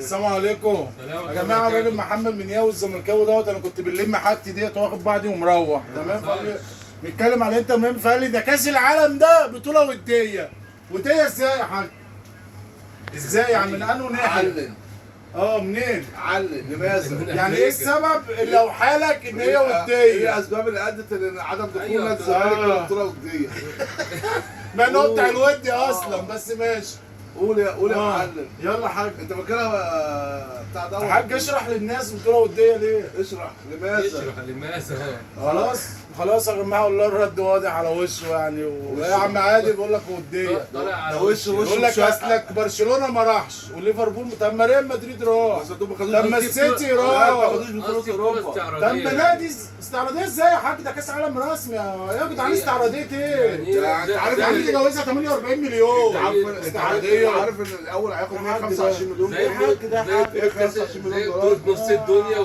السلام عليكم يا جماعه. الراجل محمد منياوي الزملكاوي دوت، انا كنت بنلم حاجتي ديت واخد بعضي ومروح تمام. بيتكلم على انت مهم، فقال لي ده كاس العالم ده بطوله وديه. وديه ازاي يا حاج؟ ازاي يعني من انه ناحيه؟ منين؟ علم لماذا؟ يعني ايه السبب لو حالك ان هي وديه؟ ايه الاسباب اللي ادت لعدم دخول نادي الزمالك للبطوله الوديه؟ ما انه بتاع الودي اصلا، بس ماشي. قول يا معلم. يلا يا حاج. انت فاكرها بتاع دوت؟ حاج اشرح للناس بطوله وديه ليه؟ اشرح لماذا؟ خلاص يا جماعه، والله الرد واضح على وشه يعني. ويا عم عادي بيقول لك وديه. طالع على وشه يقول لك اصلك برشلونه ما راحش وليفربول، طب ما ريال مدريد راح، طب ما السيتي راح، ما خدوش بطوله اوروبا. طب ما نادي استعراضيه ازاي يا حاج؟ ده كاس عالم رسمي يا جدعان. استعراضيه ايه؟ انت عارف يعني اللي جوزها 48 مليون استعراضيه. عارف ان الاول هياخد 125 مليون. ايه حاج ده؟ ايه 25 مليون دولار؟ نص الدنيا